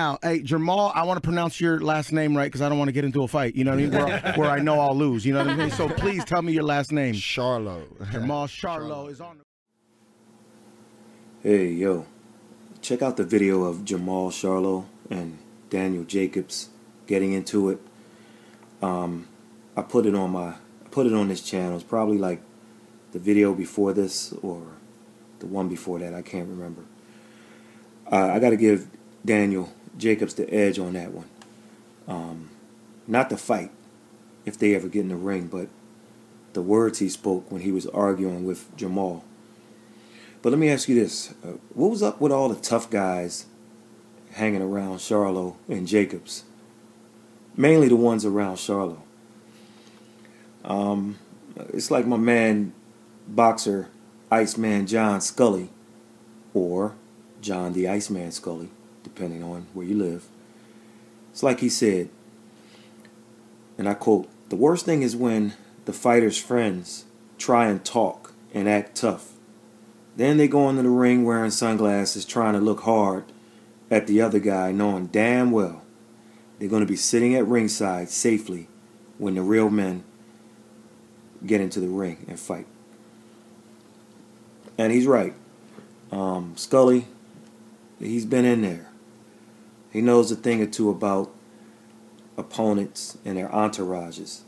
Now, hey, Jamal, I want to pronounce your last name right because I don't want to get into a fight, you know what I mean, where I know I'll lose, you know what I mean? So please tell me your last name. Charlo. Jamal Charlo is on. Hey, yo, check out the video of Jamal Charlo and Daniel Jacobs getting into it. I put it on this channel. It's probably like the video before this or the one before that. I can't remember. I got to give Daniel Jacobs the edge on that one. Not the fight, if they ever get in the ring, but the words he spoke when he was arguing with Jamal. But let me ask you this. What was up with all the tough guys hanging around Charlo and Jacobs? Mainly the ones around Charlo. It's like my man, boxer, Iceman John Scully, or John the Iceman Scully, depending on where you live. It's like he said, and I quote, "The worst thing is when the fighter's friends try and talk and act tough. Then they go into the ring wearing sunglasses trying to look hard at the other guy, knowing damn well they're going to be sitting at ringside safely when the real men get into the ring and fight." And he's right. Scully, he's been in there. He knows a thing or two about opponents and their entourages.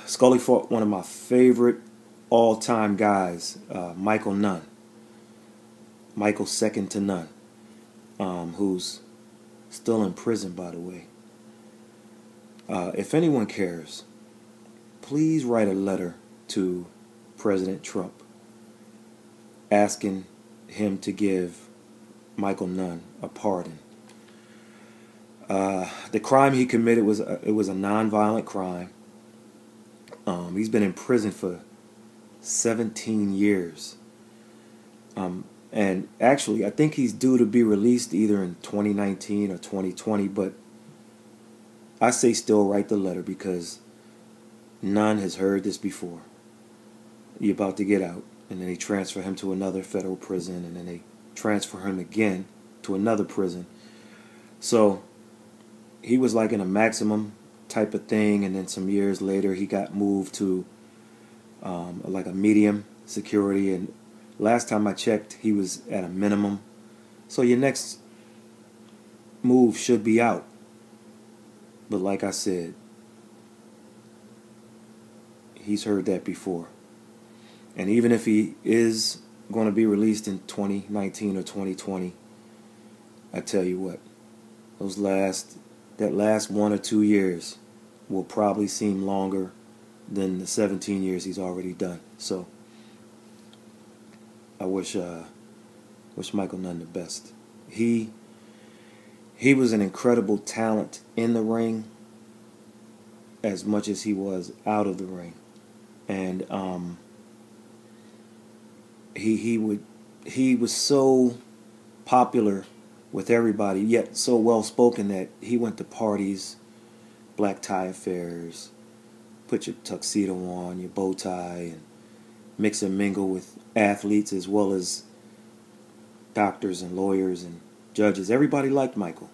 Scully fought one of my favorite all-time guys, Michael Nunn. Michael second to none, who's still in prison, by the way. If anyone cares, please write a letter to President Trump asking him to give Michael Nunn a pardon. The crime he committed was a non-violent crime. He's been in prison for 17 years. And actually, I think he's due to be released either in 2019 or 2020, but I say still write the letter because none has heard this before. You're about to get out, and then they transfer him to another federal prison, and then they transfer him again to another prison. So he was like in a maximum type of thing, and then some years later he got moved to like a medium security, and last time I checked he was at a minimum. So your next move should be out. But like I said, he's heard that before. And even if he is going to be released in 2019 or 2020, I tell you what, that last 1 or 2 years will probably seem longer than the 17 years he's already done. So I wish Michael Nunn the best. He was an incredible talent in the ring as much as he was out of the ring. And he was so popular with everybody, yet so well spoken that he went to parties, black tie affairs, put your tuxedo on, your bow tie, and mix and mingle with athletes as well as doctors and lawyers and judges. Everybody liked Michael.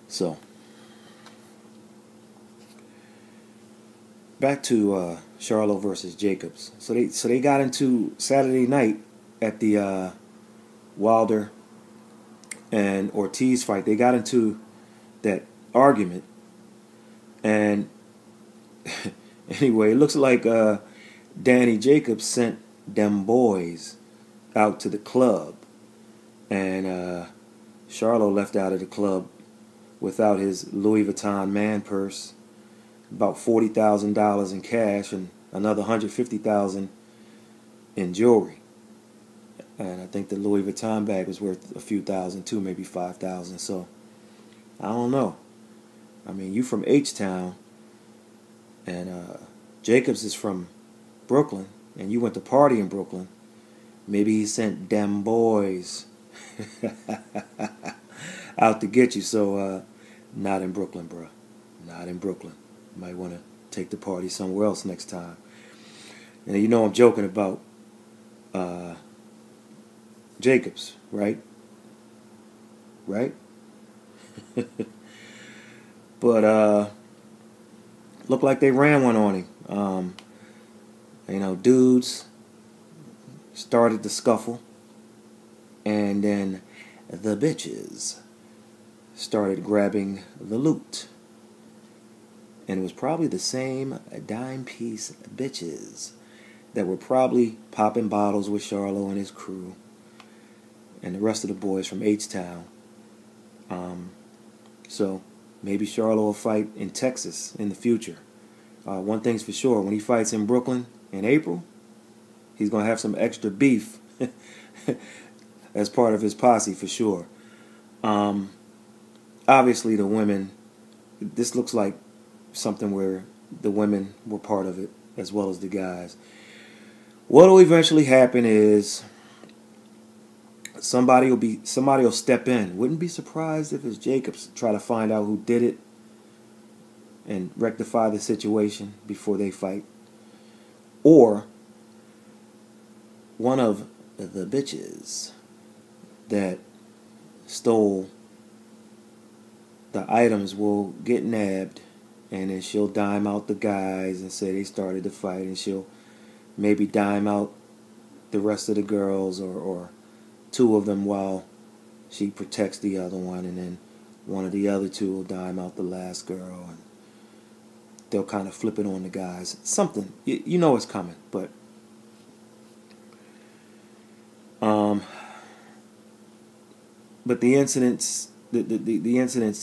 So back to Charlo versus Jacobs. So they got into Saturday night at the Wilder and Ortiz fight. They got into that argument, and anyway, it looks like Danny Jacobs sent them boys out to the club, and Charlo left out of the club without his Louis Vuitton man purse, about $40,000 in cash, and another $150,000 in jewelry. And I think the Louis Vuitton bag was worth a few thousand too, maybe $5,000. So I don't know. I mean, you from H-Town, and Jacobs is from Brooklyn, and you went to party in Brooklyn. Maybe he sent them boys out to get you. So not in Brooklyn, bro. Not in Brooklyn. You might want to take the party somewhere else next time. And you know I'm joking about Jacobs, right? right? But looked like they ran one on him. Dudes started the scuffle, and then the bitches started grabbing the loot. And it was probably the same dime piece bitches that were probably popping bottles with Charlo and his crew and the rest of the boys from H-Town. So maybe Charlo will fight in Texas in the future. One thing's for sure, when he fights in Brooklyn in April, he's going to have some extra beef as part of his posse for sure. Obviously the women, this looks like something where the women were part of it as well as the guys. What will eventually happen is somebody will step in. Wouldn't be surprised if it's Jacobs, try to find out who did it and rectify the situation before they fight. Or one of the bitches that stole the items will get nabbed, and then she'll dime out the guys and say they started the fight, and she'll maybe dime out the rest of the girls or two of them while she protects the other one, and then one of the other two will dime out the last girl, and they'll kind of flip it on the guys. Something, you know it's coming, but the incidents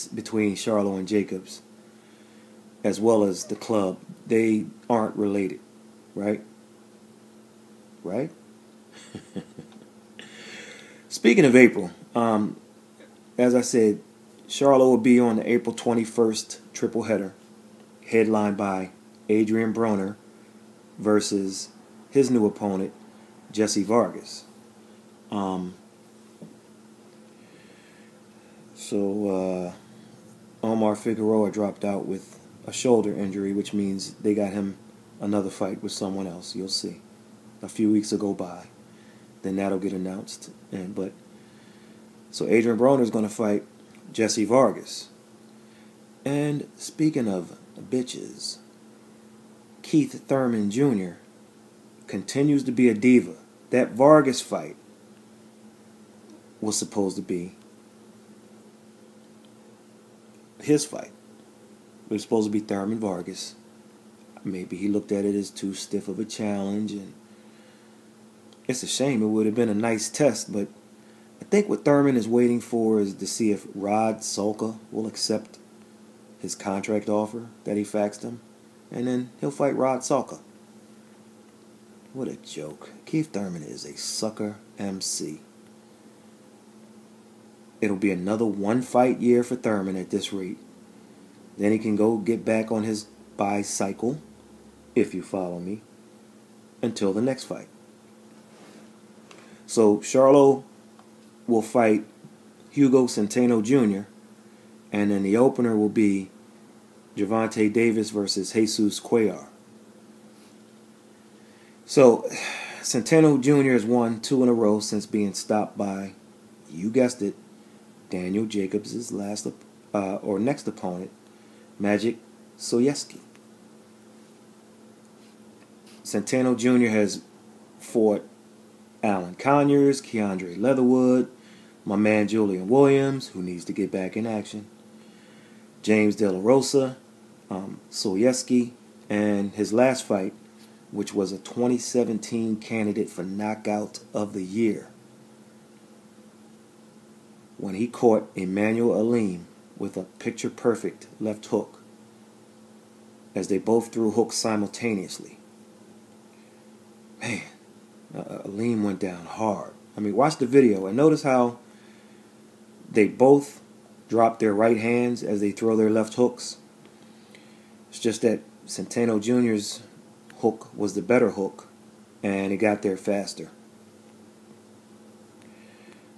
between Charlo and Jacobs, as well as the club, they aren't related, right? Right? Speaking of April, as I said, Charlo will be on the April 21st triple header, headlined by Adrian Broner versus his new opponent, Jesse Vargas. So Omar Figueroa dropped out with a shoulder injury, which means they got him another fight with someone else. You'll see. A few weeks will go by. Then that'll get announced. So Adrian Broner is going to fight Jesse Vargas. And speaking of bitches, Keith Thurman Jr. continues to be a diva. That Vargas fight was supposed to be his fight. It was supposed to be Thurman Vargas. Maybe he looked at it as too stiff of a challenge, and it's a shame. It would have been a nice test, but I think what Thurman is waiting for is to see if Rod Solka will accept his contract offer that he faxed him, and then he'll fight Rod Solka. What a joke. Keith Thurman is a sucker MC. It'll be another one-fight year for Thurman at this rate. Then he can go get back on his bicycle, if you follow me, until the next fight. So Charlo will fight Hugo Centeno Jr., and then the opener will be Gervonta Davis versus Jesus Cuellar. So Centeno Jr. has won 2 in a row since being stopped by, you guessed it, Daniel Jacobs' next opponent, Magic Soyeski. Centeno Jr. has fought Alan Conyers, Keandre Leatherwood, my man Julian Williams, who needs to get back in action, James De La Rosa, Soyeski, and his last fight, which was a 2017 candidate for Knockout of the Year, when he caught Emmanuel Aleem with a picture-perfect left hook as they both threw hooks simultaneously. Man, Aleem went down hard. I mean, watch the video and notice how they both drop their right hands as they throw their left hooks. It's just that Centeno Jr.'s hook was the better hook, and it got there faster.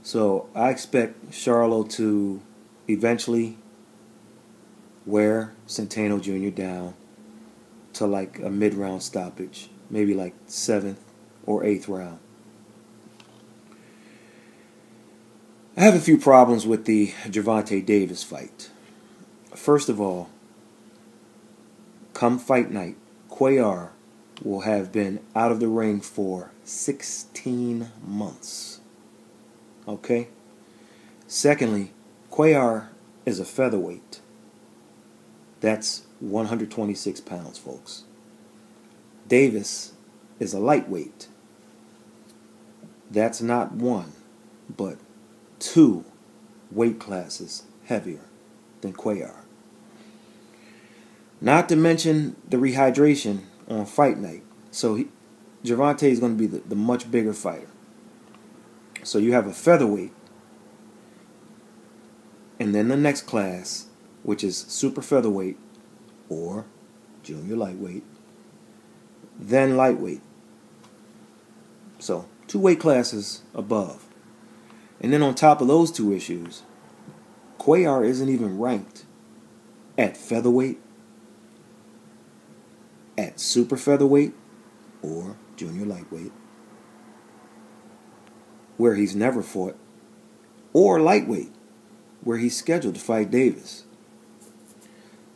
So I expect Charlo to eventually wear Centeno Jr. down to like a mid-round stoppage, maybe like 7th or 8th round. I have a few problems with the Gervonta Davis fight. First of all, come fight night, Cuellar will have been out of the ring for 16 months. Okay? Secondly, Cuellar is a featherweight. That's 126 pounds, folks. Davis is a lightweight. That's not one, but two weight classes heavier than Cuellar. Not to mention the rehydration on fight night. So Gervonta is going to be the much bigger fighter. So you have a featherweight, and then the next class, which is super featherweight or junior lightweight, then lightweight. So 2 weight classes above. And then on top of those 2 issues, Cuellar isn't even ranked at featherweight, at super featherweight, or junior lightweight, where he's never fought, or lightweight, where he's scheduled to fight Davis.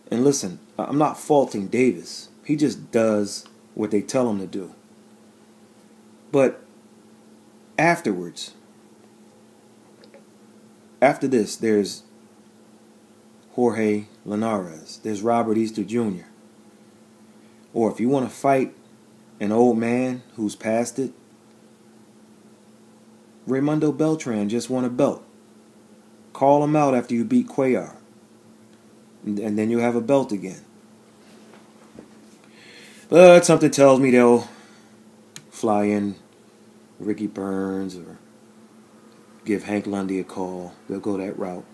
And listen, I'm not faulting Davis. He just does what they tell him to do. But afterwards, after this, there's Jorge Linares. There's Robert Easter Jr. Or if you want to fight an old man who's past it, Raymundo Beltran just won a belt. Call him out after you beat Cuellar, and then you'll have a belt again. But something tells me they'll fly in Ricky Burns or give Hank Lundy a call. They'll go that route.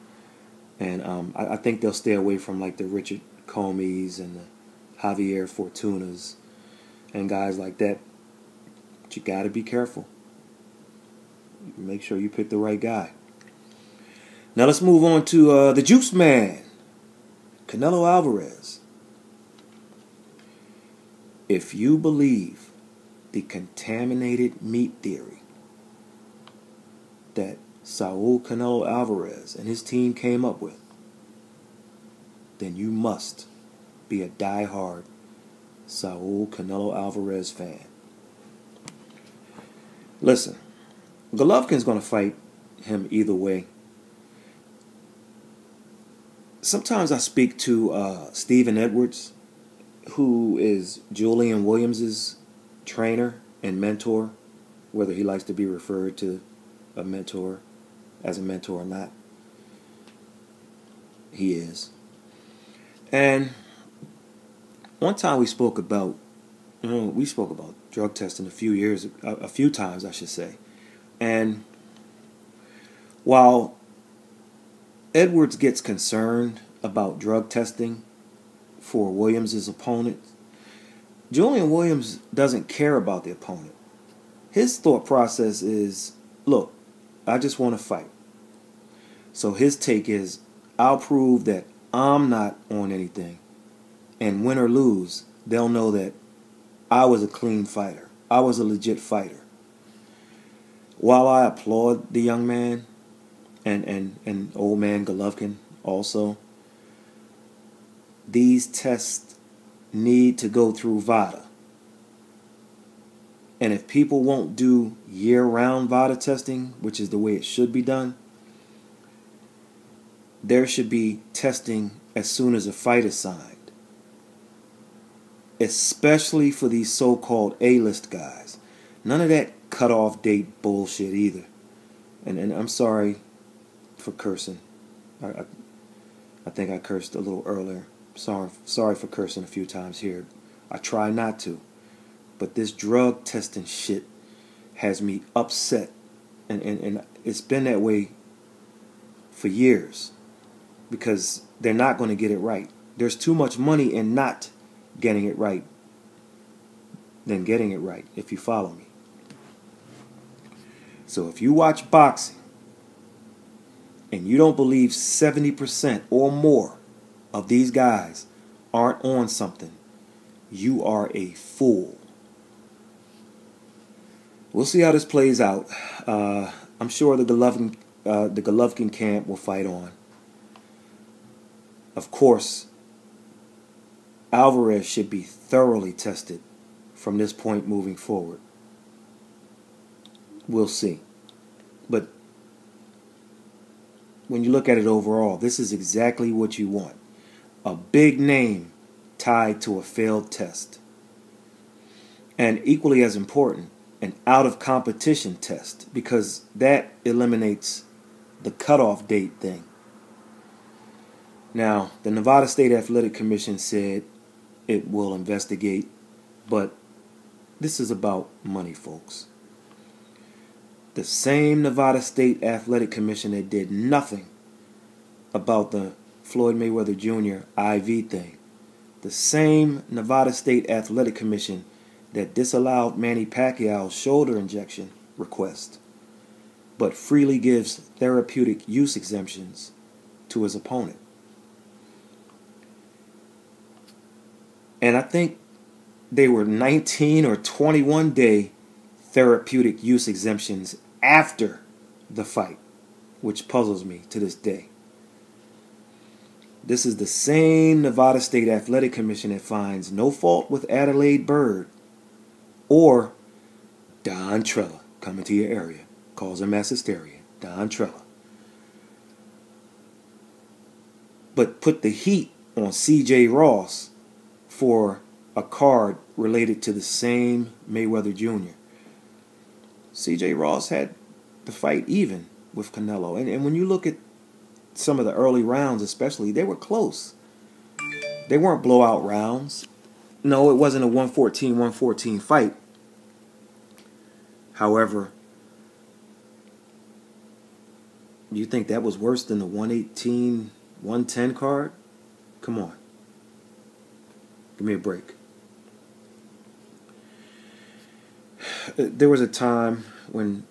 And I think they'll stay away from like the Richard Comeys and the Javier Fortunas and guys like that. But you got to be careful. Make sure you pick the right guy. Now let's move on to the Juice Man, Canelo Alvarez. If you believe the contaminated meat theory that Saul Canelo Alvarez and his team came up with, then you must be a diehard Saul Canelo Alvarez fan. Listen, Golovkin's going to fight him either way. Sometimes I speak to Stephen Edwards, who is Julian Williams' trainer and mentor, whether he likes to be referred to a mentor as a mentor or not. He is. And one time we spoke about drug testing a few times, I should say. And while Edwards gets concerned about drug testing for Williams' opponent, Julian Williams doesn't care about the opponent. His thought process is, look, I just want to fight. So his take is, I'll prove that I'm not on anything. And win or lose, they'll know that I was a clean fighter. I was a legit fighter. While I applaud the young man and old man Golovkin also, these tests need to go through VADA. And if people won't do year-round VADA testing, which is the way it should be done, there should be testing as soon as a fight is signed. Especially for these so-called A-list guys. None of that cut-off date bullshit either. And I'm sorry for cursing. I think I cursed a little earlier. Sorry for cursing a few times here. I try not to. But this drug testing shit has me upset. And it's been that way for years. Because they're not going to get it right. There's too much money in not getting it right than getting it right, if you follow me. So if you watch boxing and you don't believe 70% or more of these guys aren't on something, you are a fool. We'll see how this plays out. I'm sure the Golovkin the Golovkin camp will fight on. Of course, Alvarez should be thoroughly tested from this point moving forward. We'll see. But when you look at it overall, this is exactly what you want. A big name tied to a failed test. And equally as important, an out-of-competition test, because that eliminates the cutoff date thing. Now, the Nevada State Athletic Commission said it will investigate, but this is about money, folks. The same Nevada State Athletic Commission that did nothing about the Floyd Mayweather Jr. IV thing. The same Nevada State Athletic Commission that disallowed Manny Pacquiao's shoulder injection request, but freely gives therapeutic use exemptions to his opponent. And I think they were 19 or 21 day therapeutic use exemptions after the fight, which puzzles me to this day. This is the same Nevada State Athletic Commission that finds no fault with Adelaide Bird or Don Trella coming to your area. Calls him mass hysteria. Don Trella. But put the heat on C.J. Ross for a card related to the same Mayweather Jr. C.J. Ross had the fight even with Canelo. And when you look at some of the early rounds especially, they were close. They weren't blowout rounds. No, it wasn't a 114-114 fight. However, you think that was worse than the 118-110 card? Come on. Give me a break. There was a time when,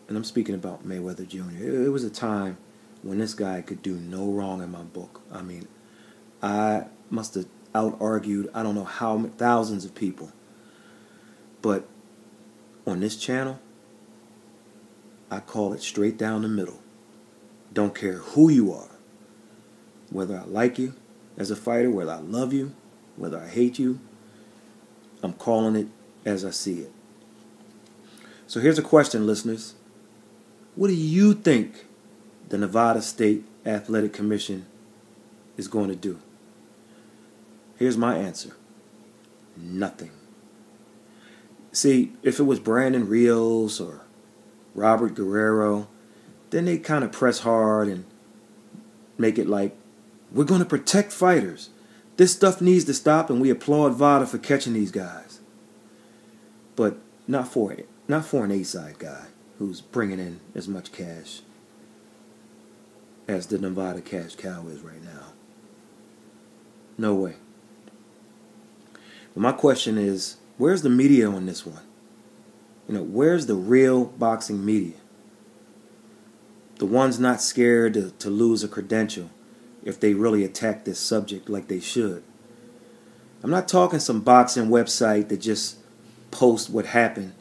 and I'm speaking about Mayweather Jr., it was a time when this guy could do no wrong in my book. I mean, I must have out-argued, I don't know how many, thousands of people. But on this channel, I call it straight down the middle. Don't care who you are. Whether I like you as a fighter, whether I love you, whether I hate you, I'm calling it as I see it. So here's a question, listeners. What do you think the Nevada State Athletic Commission is going to do? Here's my answer. Nothing. See, if it was Brandon Rios or Robert Guerrero, then they kind of press hard and make it like, we're going to protect fighters. This stuff needs to stop, and we applaud VADA for catching these guys. But not for an A-side guy who's bringing in as much cash as the Nevada cash cow is right now. No way. But my question is, where's the media on this one? You know, where's the real boxing media? The ones not scared to lose a credential if they really attack this subject like they should. I'm not talking some boxing website that just posts what happened.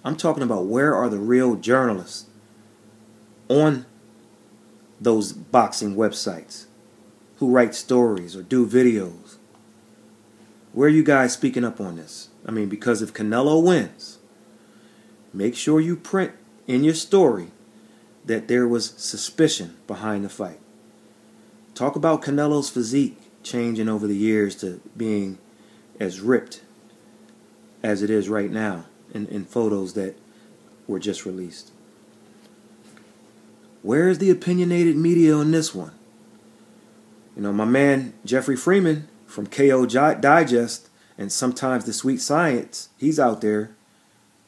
I'm talking about where are the real journalists on those boxing websites who write stories or do videos. Where are you guys speaking up on this? I mean, because if Canelo wins, make sure you print in your story that there was suspicion behind the fight. Talk about Canelo's physique changing over the years to being as ripped as it is right now in photos that were just released. Where is the opinionated media on this one? You know, my man Jeffrey Freeman from KO Digest and sometimes the Sweet Science, he's out there.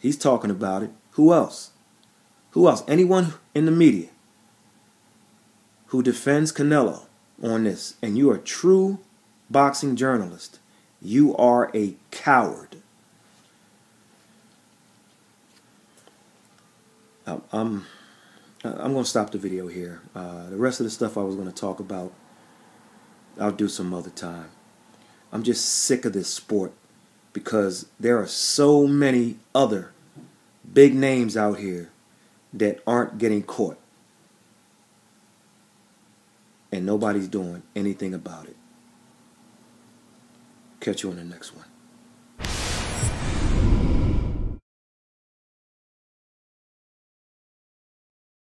He's talking about it. Who else? Who else? Anyone in the media who defends Canelo on this, and you are a true boxing journalist, you are a coward. I'm going to stop the video here. The rest of the stuff I was going to talk about, I'll do some other time. I'm just sick of this sport because there are so many other big names out here that aren't getting caught. and nobody's doing anything about it. Catch you on the next one.